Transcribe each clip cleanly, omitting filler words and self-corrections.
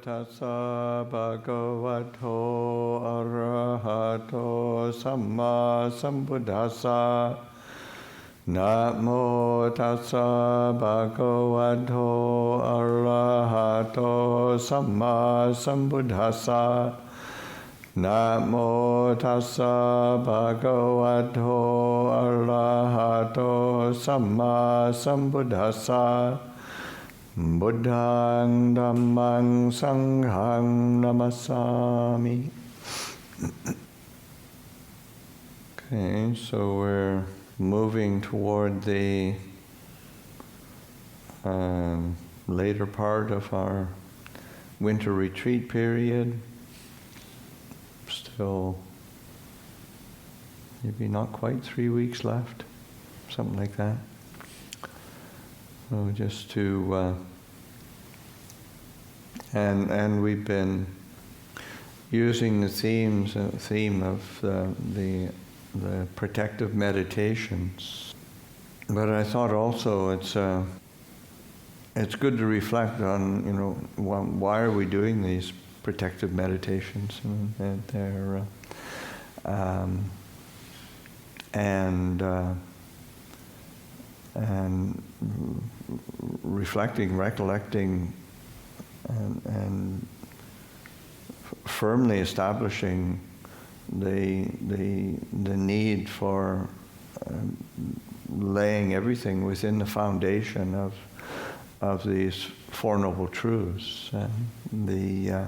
tassa bhagavato arahato samma sambuddhassa. Namo tassa bhagavato arahato samma sambuddhassa. Namo tassa bhagavato arahato samma sambuddhassa. Buddhang dhammang sanghang namasami. Okay, so we're moving toward the later part of our winter retreat period. Still maybe not quite 3 weeks left, something like that. So just to and we've been using the theme of the protective meditations, but I thought also it's good to reflect on, you know, why are we doing these protective meditations? And they're and reflecting, recollecting, and firmly establishing the need for laying everything within the foundation of these Four Noble Truths. The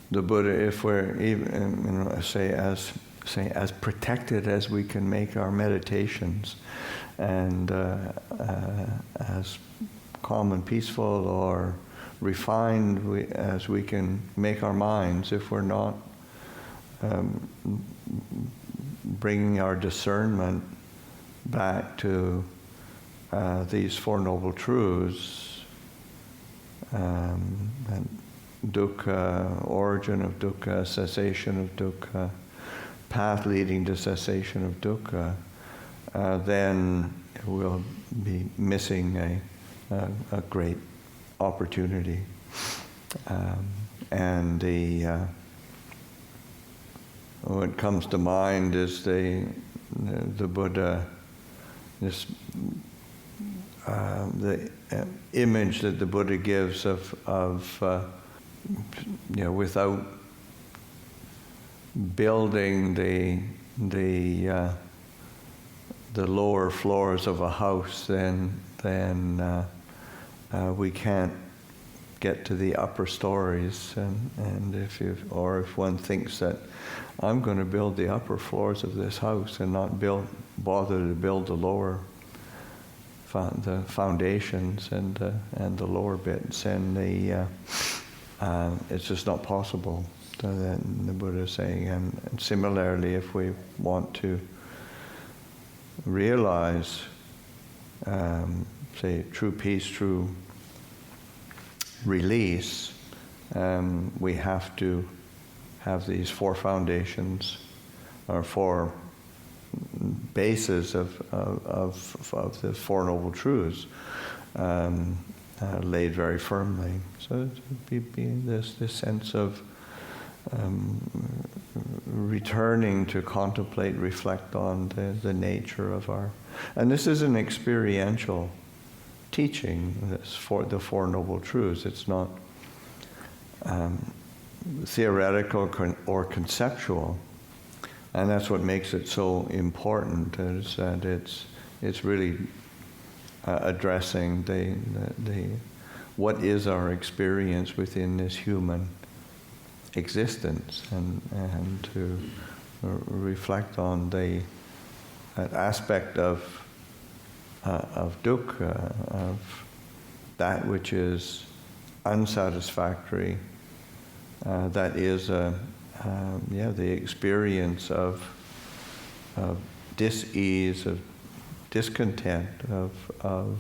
Buddha, if we're even, you know, say as protected as we can make our meditations, and as calm and peaceful or refined as we can make our minds, if we're not bringing our discernment back to these Four Noble Truths, and dukkha, origin of dukkha, cessation of dukkha, path leading to cessation of dukkha, then we'll be missing a great opportunity. And what comes to mind is the Buddha, this the image that the Buddha gives of you know, without building the lower floors of a house, then we can't get to the upper stories. And if one thinks that I'm going to build the upper floors of this house and not bother to build the lower the foundations and the lower bits, and it's just not possible. So then the Buddha is saying, and similarly, if we want to realize, say, true peace, true release, we have to have these four foundations, or four bases of the Four Noble Truths laid very firmly. So it would be this sense of returning to contemplate, reflect on the nature of our... And this is an experiential teaching, this for the Four Noble Truths. It's not theoretical or conceptual. And that's what makes it so important, is that it's really addressing the what is our experience within this human existence, and to reflect on that aspect of dukkha, of that which is unsatisfactory, that is the experience of dis-ease, of discontent, of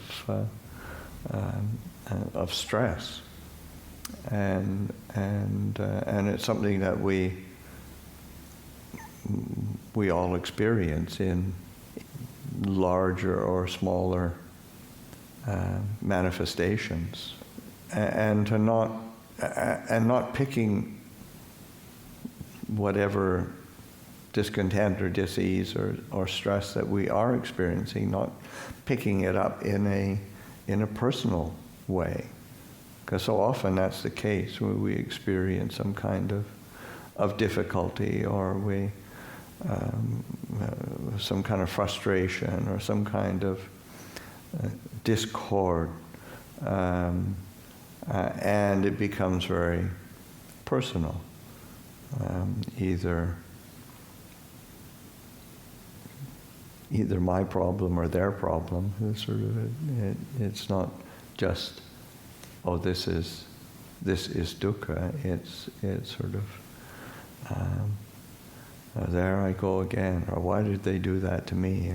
stress, and it's something that we all experience in larger or smaller manifestations, and to not and not picking whatever discontent or dis-ease or stress that we are experiencing, not picking it up in a personal way. Because so often that's the case, when we experience some kind of difficulty, or we some kind of frustration, or some kind of discord, and it becomes very personal. Either my problem or their problem. It's not just, oh, this is dukkha. It's sort of there I go again, or why did they do that to me?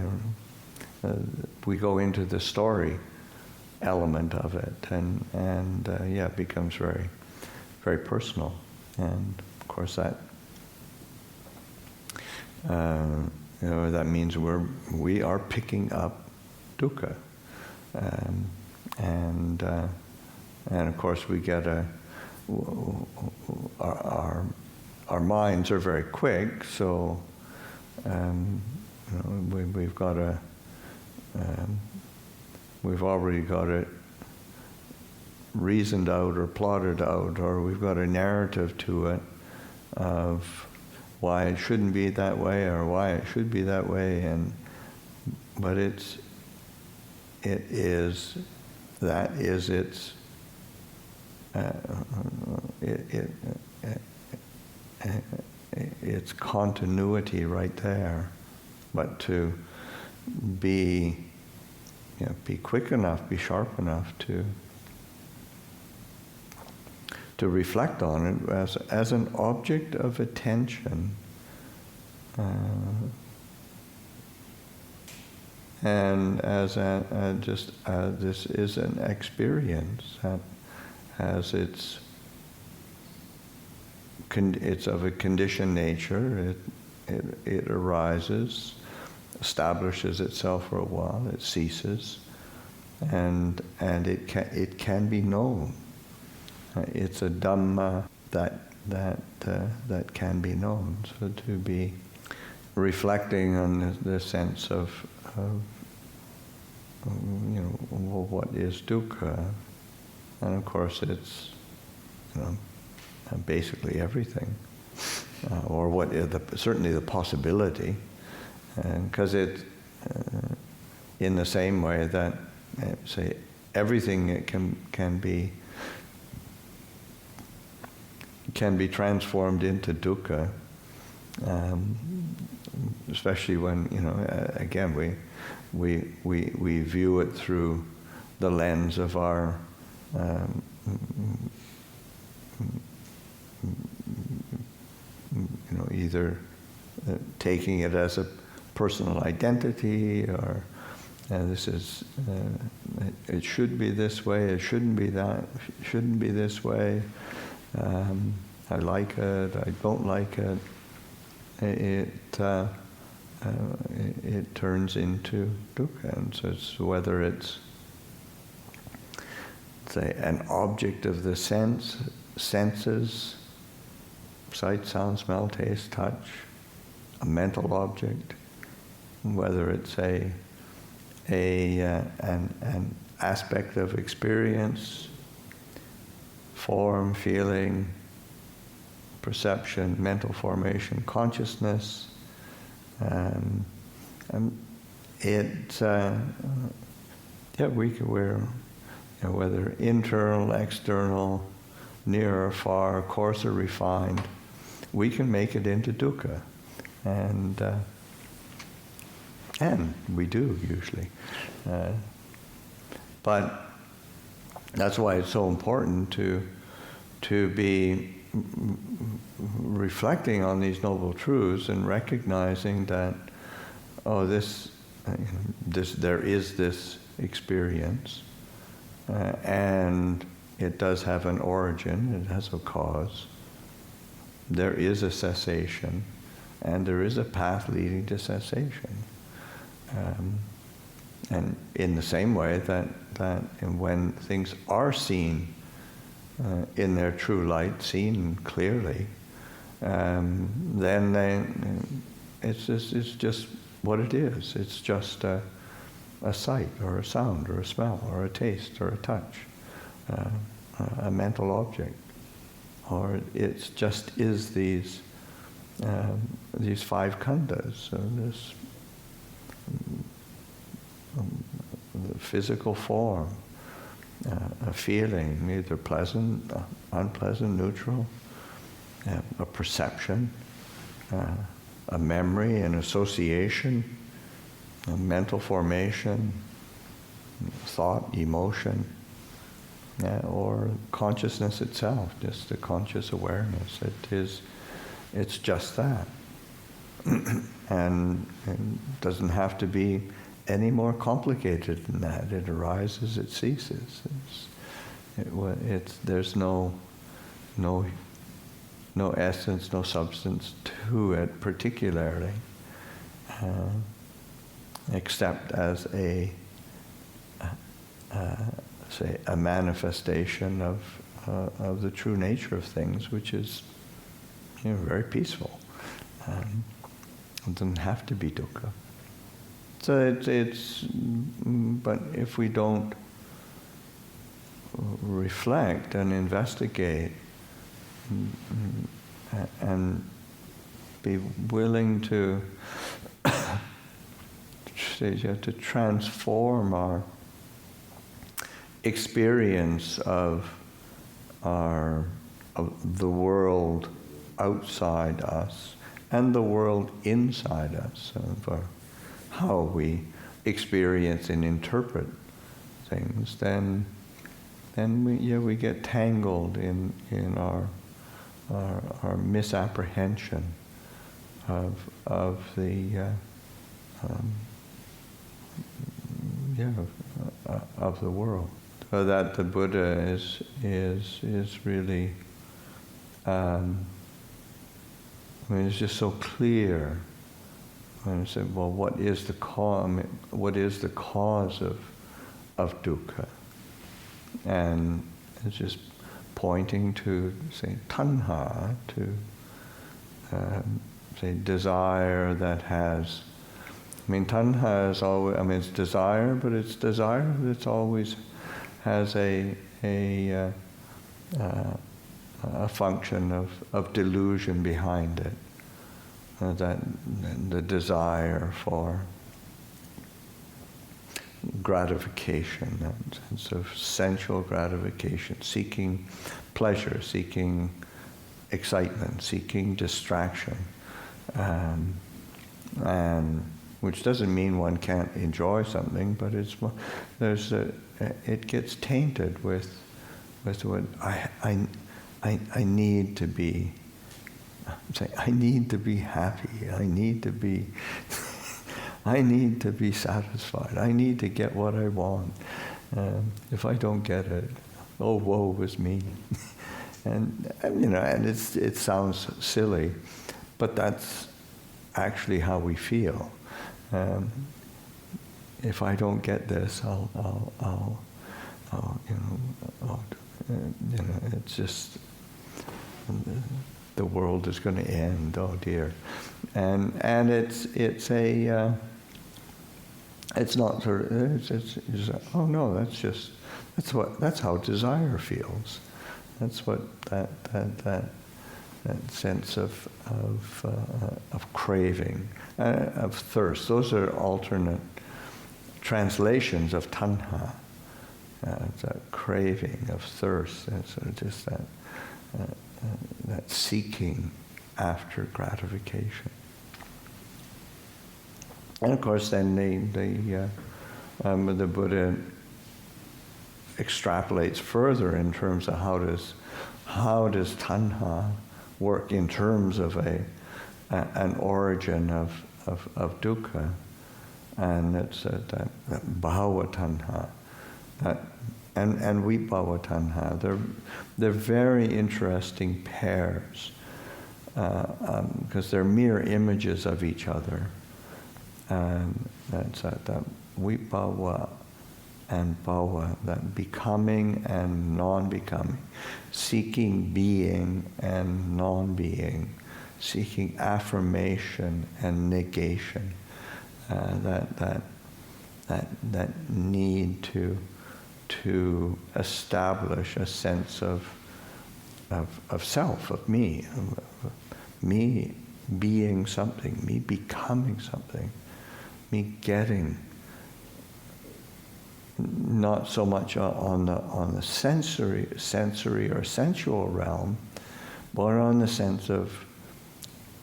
We go into the story element of it, and it becomes very, very personal. And of course that that means we are picking up dukkha, and of course we get our minds are very quick, so we've got we've already got it reasoned out or plotted out, or we've got a narrative to it of why it shouldn't be that way or why it should be that way, but it's continuity right there. But to be quick enough, be sharp enough to reflect on it as an object of attention, and as this is an experience that has it's of a conditioned nature. It arises, establishes itself for a while, it ceases, and it can be known. It's a Dhamma that can be known. So to be reflecting on the sense of what is dukkha, and of course it's basically everything, or what is certainly the possibility, because it in the same way that say everything can be transformed into dukkha, especially when again we view it through the lens of our either taking it as a personal identity, or this is it should be this way, it shouldn't be that, it shouldn't be this way. I like it, I don't like it. It turns into dukkha. And so it's whether it's, say, an object of the senses, sight, sound, smell, taste, touch, a mental object, whether it's an aspect of experience, form, feeling, perception, mental formation, consciousness, and we're whether internal, external, near or far, coarse or refined, we can make it into dukkha, and we do usually, but that's why it's so important to be reflecting on these noble truths and recognizing that there is this experience, and it does have an origin, it has a cause. There is a cessation, and there is a path leading to cessation. And in the same way that when things are seen in their true light, seen clearly, then it's just what it is. It's just a sight or a sound or a smell or a taste or a touch, a mental object, or it just is these five khandhas. So this the physical form, a feeling, either pleasant, unpleasant, neutral, a perception, a memory, an association, a mental formation, thought, emotion, or consciousness itself, just a conscious awareness. It's just that. and it doesn't have to be any more complicated than that. It arises, it ceases. There's no essence, no substance to it particularly, except as a manifestation of the true nature of things, which is very peaceful. It doesn't have to be dukkha. So but if we don't reflect and investigate and be willing to transform our experience of the world outside us and the world inside us, of how we experience and interpret things, then we get tangled in our misapprehension of the of the world. So that the Buddha is really it's just so clear when he said, well, what is the cause? What is the cause of dukkha? And it's just pointing to, say, tanha, to say desire that has. Tanha is always. It's desire, but it's desire that's always has a function of delusion behind it. That the desire for gratification, that sense of sensual gratification, seeking pleasure, seeking excitement, seeking distraction, and which doesn't mean one can't enjoy something, but it gets tainted with what I need to be. I need to be happy. I need to be satisfied. I need to get what I want. If I don't get it, oh, woe is me. and it sounds silly, but that's actually how we feel. If I don't get this, it's just. The world is going to end. Oh dear, and it's not sort of. It's oh no, that's how desire feels. That's what that sense of craving, of thirst. Those are alternate translations of tanha. It's a craving of thirst, and so just that seeking after gratification. And of course, then the Buddha extrapolates further in terms of how does tanha work in terms of an origin of dukkha, and it's that bhava tanha, and vibhava tanha. They're very interesting pairs because they're mirror images of each other. And that's that vibhava and bhava, that becoming and non-becoming, seeking being and non-being, seeking affirmation and negation, that need to establish a sense of self, of me being something, me becoming something, me getting, not so much on the sensory or sensual realm, but on the sense of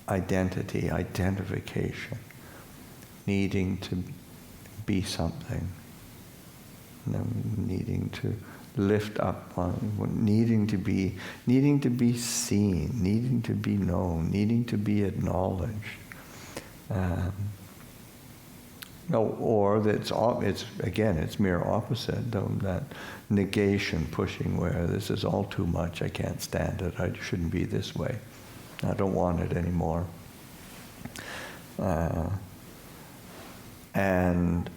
identity, identification, needing to be something, needing to lift up needing to be seen, needing to be known, needing to be acknowledged. Or it's mere opposite, that negation, pushing, where this is all too much, I can't stand it, I shouldn't be this way, I don't want it anymore. And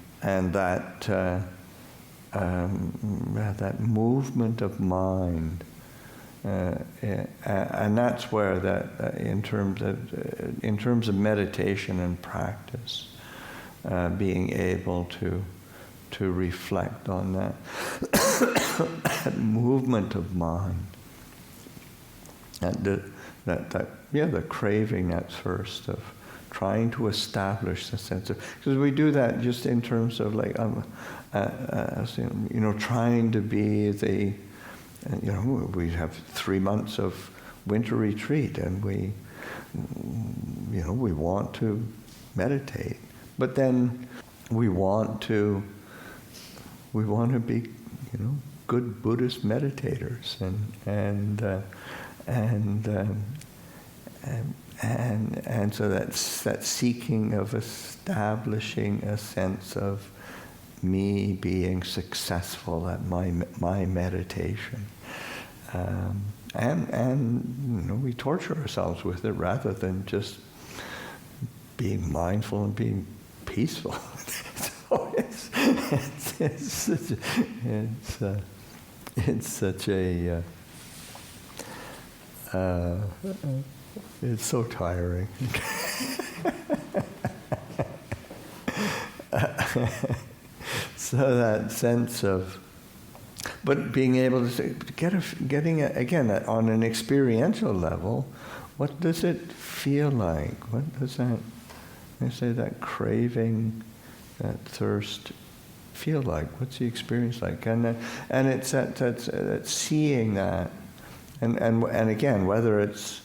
that movement of mind, and that's where that in terms of meditation and practice, being able to reflect on that, that movement of mind, the craving at first of trying to establish the sense of, because we do that just in terms of like trying to be the, we have 3 months of winter retreat, and we want to meditate, but then we want to be good Buddhist meditators, and so that's that seeking of establishing a sense of me being successful at my meditation, and we torture ourselves with it rather than just being mindful and being peaceful. So it's so tiring. So that sense of, but being able to say, getting again on an experiential level, what does it feel like? What does that, I say, that craving, that thirst feel like? What's the experience like? And it's that seeing that, and again, whether it's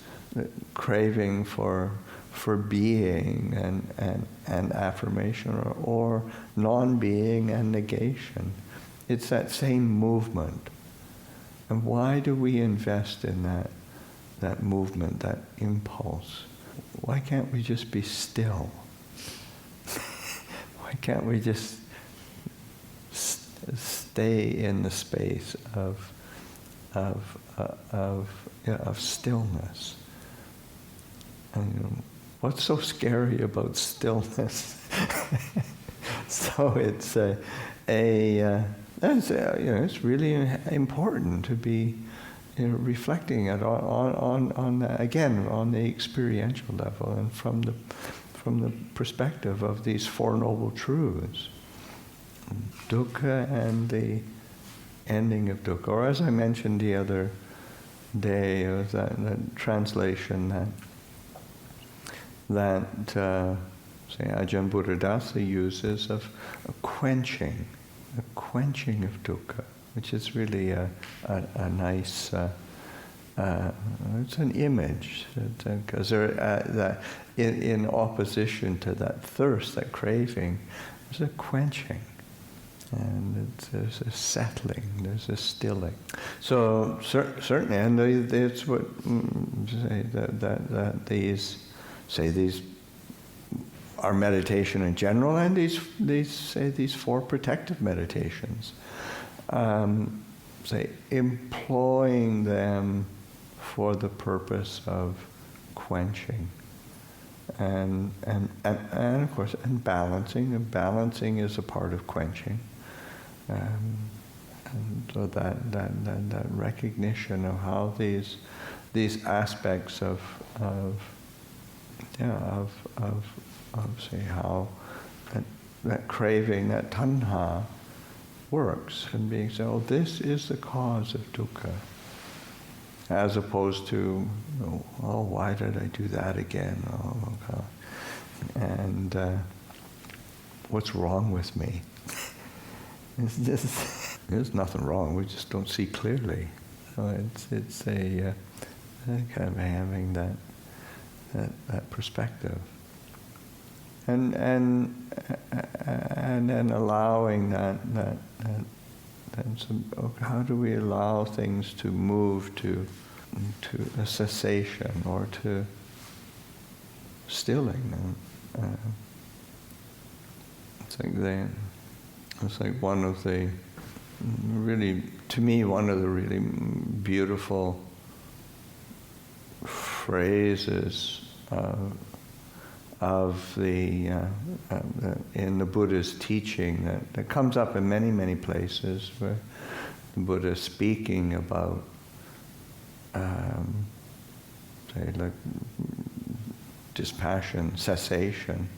craving for being and affirmation, or non-being and negation, it's that same movement. And why do we invest in that movement, that impulse? Why can't we just be still? Why can't we just stay in the space of stillness? And what's so scary about stillness? So it's it's really important to be reflecting it on again on the experiential level, and from the perspective of these Four Noble Truths, dukkha and the ending of dukkha. Or as I mentioned the other day, it was that translation that say Ajahn Buddhadasa uses of a quenching of dukkha, which is really a nice, it's an image, because in opposition to that thirst, that craving, there's a quenching, and there's a settling, there's a stilling. So certainly, and that's what these are meditation in general, and these four protective meditations, employing them for the purpose of quenching, and of course, and balancing. And balancing is a part of quenching. And so that recognition of how these aspects of say how that craving, that tanha works, and being so, this is the cause of dukkha, as opposed to, oh, why did I do that again? Oh, God. And what's wrong with me? It's just, there's nothing wrong, we just don't see clearly. So it's a kind of having that perspective. And then allowing that how do we allow things to move to a cessation or to stilling? It's like one of the really, to me, one of the really beautiful phrases of in the Buddha's teaching that comes up in many, many places, where the Buddha is speaking about, say, like dispassion, cessation,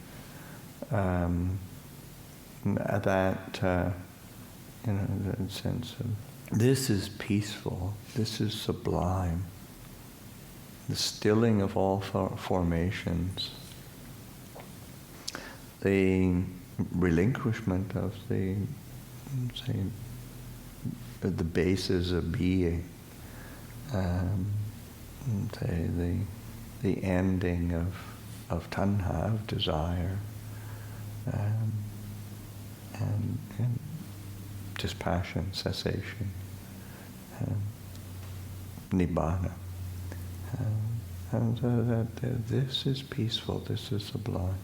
that sense of this is peaceful, this is sublime, the stilling of all formations, the relinquishment of the bases of being, the ending of tanha, of desire, and dispassion, cessation, nibbana. And that this is peaceful, this is sublime.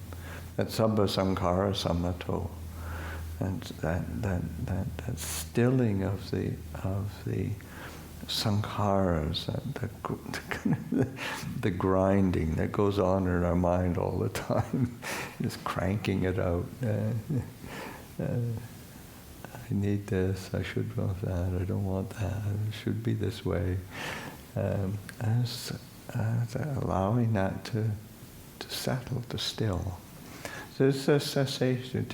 That sabba sankhara sammato, and that stilling of the sankharas, the grinding that goes on in our mind all the time, just cranking it out. I need this, I should want that, I don't want that, it should be this way. Allowing that to settle, to still. So it's a cessation.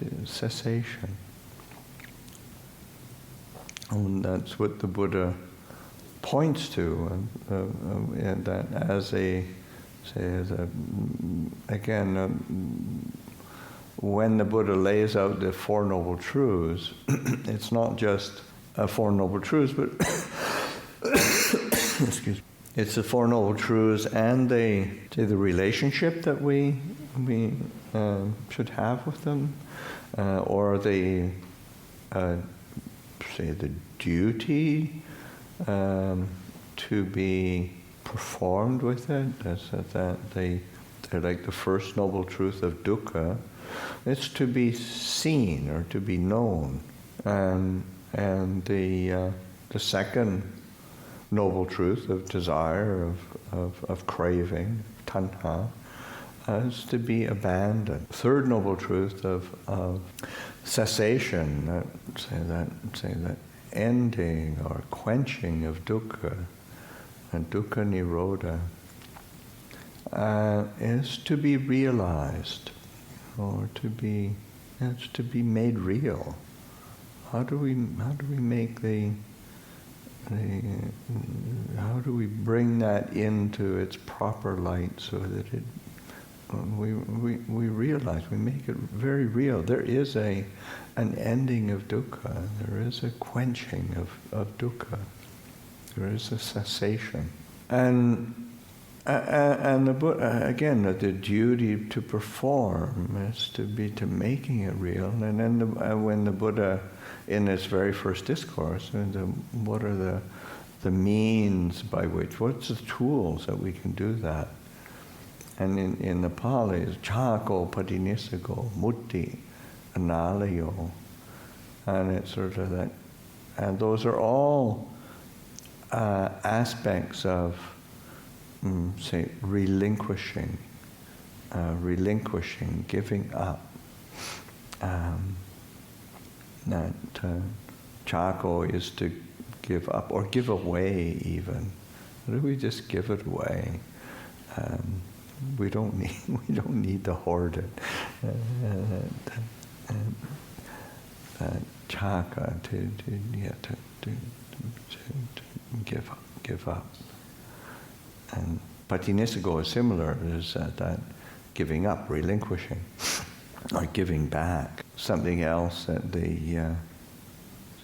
And that's what the Buddha points to, and that when the Buddha lays out the Four Noble Truths, it's not just Four Noble Truths, but excuse me. It's the Four Noble Truths and the relationship that we should have with them, or the duty to be performed with it. They're like the first noble truth of dukkha. It's to be seen or to be known, and the second noble truth of desire, of craving, tanha, is to be abandoned. Third noble truth of cessation, say that ending or quenching of dukkha, and dukkha nirodha, is to be realized, or to be made real. How do we make how do we bring that into its proper light so that we realize, we make it very real? There is an ending of dukkha, there is a quenching of dukkha, there is a cessation. And the Buddha, again, the duty to perform is to making it real. And then when the Buddha, in his very first discourse, what are the means by which, what's the tools that we can do that? And in the Pali, it's chako padinisago, mutti, analayo. And it's sort of that, and those are all aspects of, say, relinquishing, giving up, Chako is to give up or give away even. What if we just give it away? We don't need to hoard it. Chaka to give up. And Patinisago is similar. There's that giving up, relinquishing, or giving back. Something else that the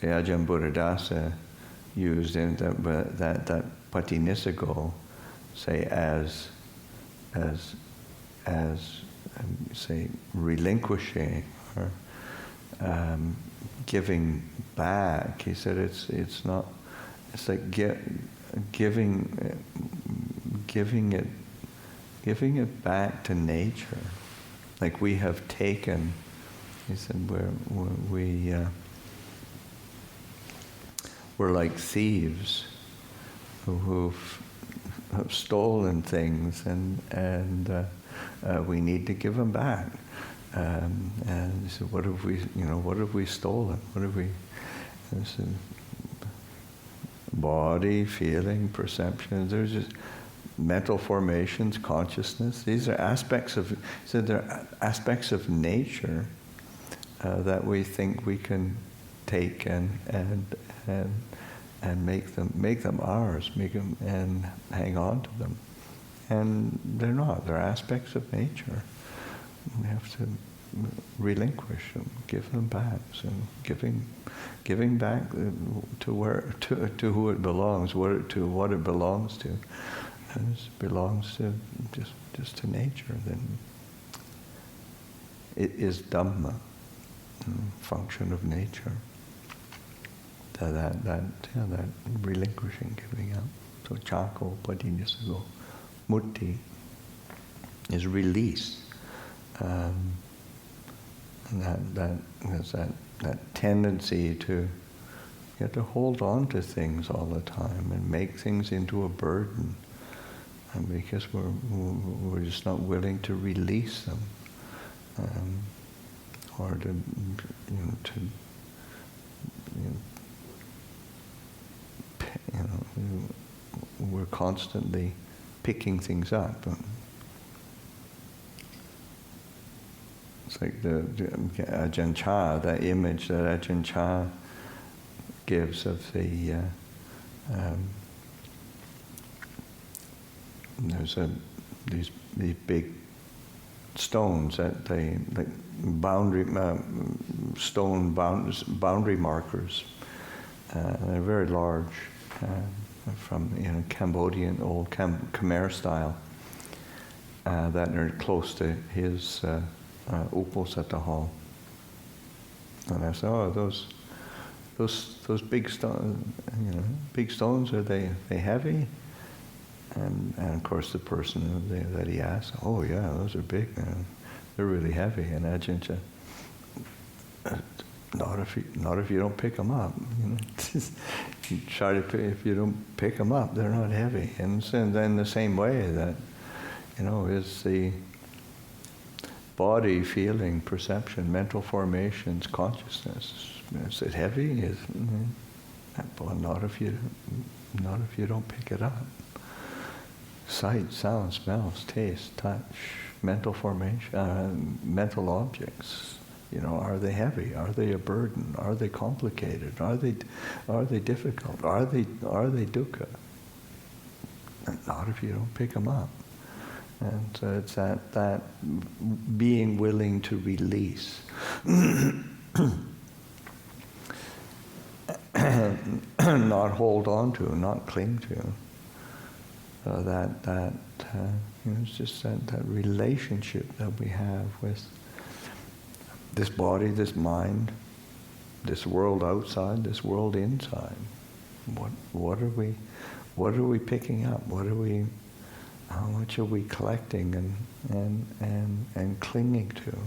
Ajahn Buddhadasa used in that Patinisago, say as say relinquishing or giving back. He said it's not. It's like giving it back to nature. Like we have taken. He said we're like thieves who have stolen things, and we need to give them back. And he said, what have we stolen? What have we? I said, body, feeling, perception. There's just mental formations, consciousness. These are aspects of. So they're aspects of nature that we think we can take and make them ours, make them and hang on to them, and they're not. They're aspects of nature. We have to relinquish them, give them back. So giving back to who it belongs, to what it belongs to. And it belongs to just to nature. Then it is Dhamma, function of nature. That relinquishing, giving up. So Chako, Patinisago, Mutti is release. And that tendency to hold on to things all the time and make things into a burden, and because we're just not willing to release them, or we're constantly picking things up. It's like the Ajahn Chah, that image that Ajahn Chah gives of the there's these big stones that they like boundary markers. They're very large, from Cambodian old Khmer style, that are close to his Uposatha hall. And I said, oh, those big stones, are they heavy? And of course the person that he asked, oh yeah, those are big, they're really heavy. And Ajahn said, not if you don't pick them up. You try to if you don't pick them up, they're not heavy. And then the same way that is the body, feeling, perception, mental formations, consciousness. Is it heavy? Well, not if you don't pick it up. Sight, sound, smells, taste, touch, mental formation, mental objects. Are they heavy? Are they a burden? Are they complicated? Are they difficult? Are they dukkha? Not if you don't pick them up. And so it's that being willing to release, not hold on to, not cling to. It's just that relationship that we have with this body, this mind, this world outside, this world inside. What are we picking up? How much are we collecting and clinging to?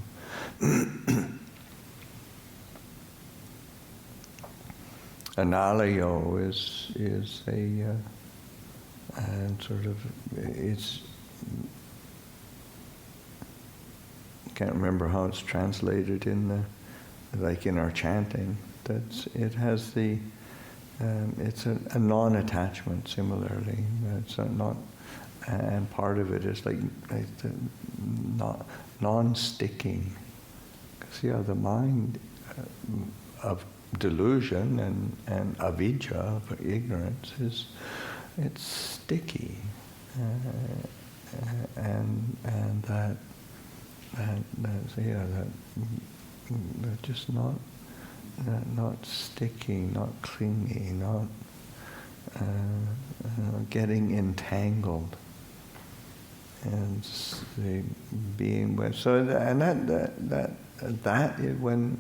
Analayo is a sort of, it's, I can't remember how it's translated in our chanting, it has the it's a non-attachment. Similarly, it's not, and part of it is like the not non-sticking. Because the mind of delusion and avidya, of ignorance, it's sticky, and that they're just not sticky, not clingy, not getting entangled, and the being with. So and that when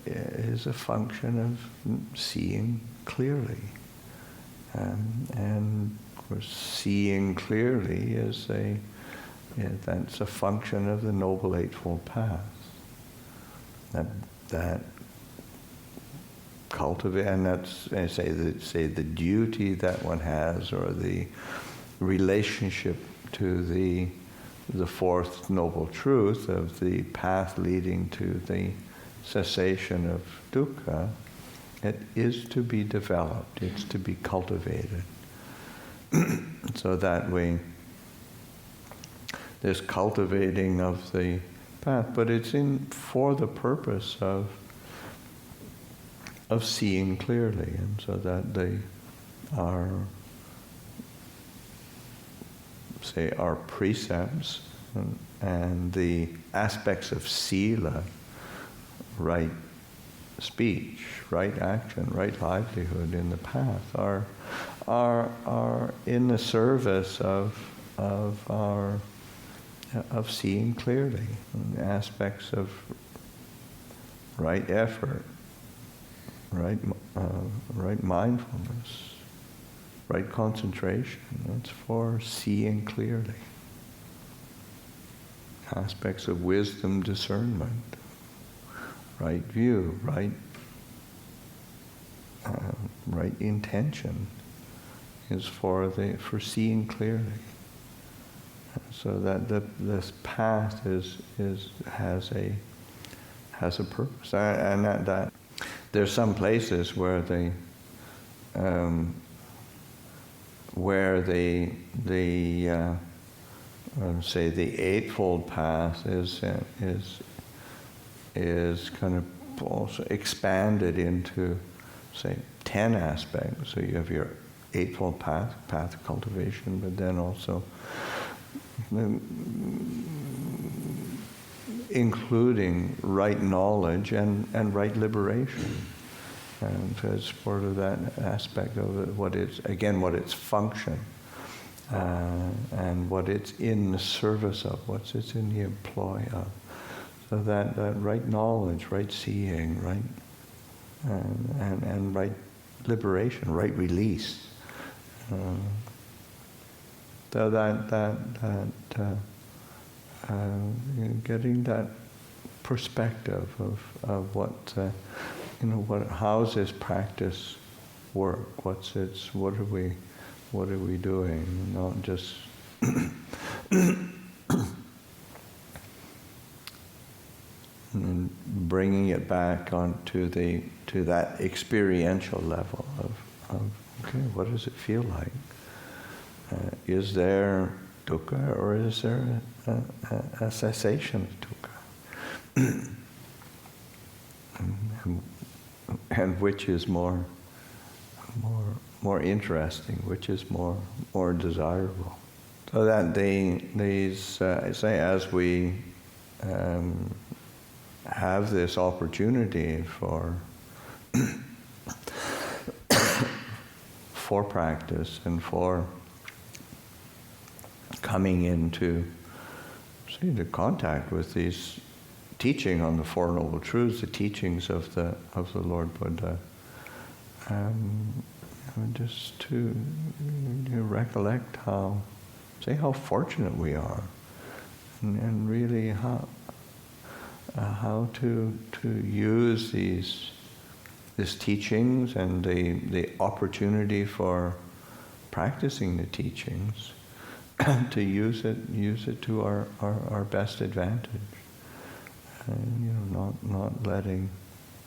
is a function of seeing clearly, and of course seeing clearly is that's a function of the Noble Eightfold Path. That cultivate, and that's say the duty that one has, or the relationship to the fourth noble truth of the path leading to the cessation of dukkha. It is to be developed. It's to be cultivated. So that there's cultivating of the path, but it's for the purpose of seeing clearly, and so that our precepts and the aspects of sila, right speech, right action, right livelihood in the path, are in the service of seeing clearly, and aspects of right effort, right mindfulness, right concentration. It's for seeing clearly. Aspects of wisdom, discernment, right view, right intention is for seeing clearly. So that this path has a purpose, and that there's some places where say the Eightfold Path is kind of also expanded into, say, 10 aspects. So you have your Eightfold Path of cultivation, but then also including right knowledge and right liberation. And so it's part of that aspect of it, what its function, and what it's in the service of, what it's in the employ of. So that right knowledge, right seeing, right, and right liberation, right release. So getting that perspective of what how's this practice work? What are we doing? Not just bringing it back onto to that experiential level of okay, what does it feel like? Is there dukkha, or is there a cessation of dukkha? And which is more interesting? Which is more desirable? So that these say, as we have this opportunity for practice and for coming into the contact with these teaching on the Four Noble Truths, the teachings of the Lord Buddha, just to recollect how fortunate we are, and really how to use these teachings and the opportunity for practicing the teachings to use it to our best advantage, and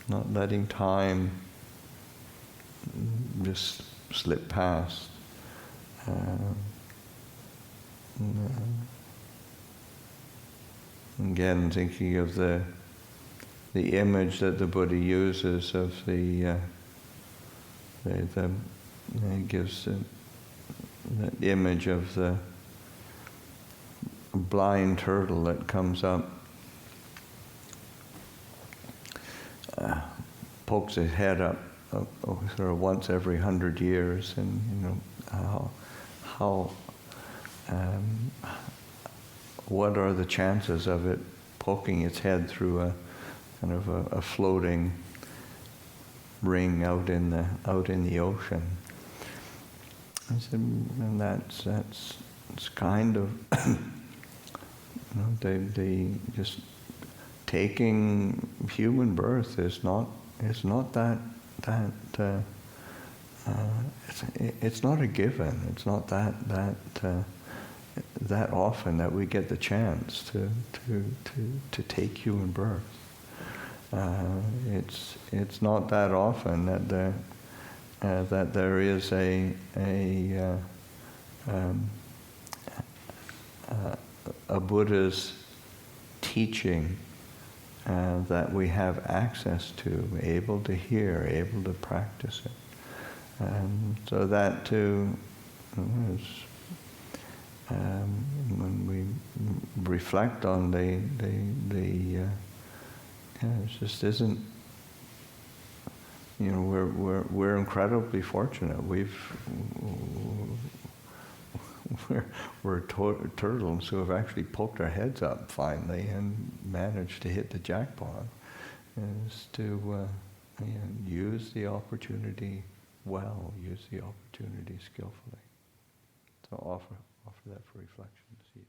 not not letting time just slip past. Again, thinking of the image that the Buddha uses of he gives that image of the blind turtle that comes up, pokes his head up sort of once every 100 years, and what are the chances of it poking its head through a kind of a floating ring out in the ocean? I said, and that's kind of they just taking human birth is not that it's not a given. It's not that often that we get the chance to take human birth. It's not that often that there is a Buddha's teaching that we have access to, able to hear, able to practice it. And so that too is, when we reflect on it just isn't, we're incredibly fortunate. We're turtles who have actually poked our heads up finally and managed to hit the jackpot, is to use the opportunity well, use the opportunity skillfully. So offer that for reflection. See.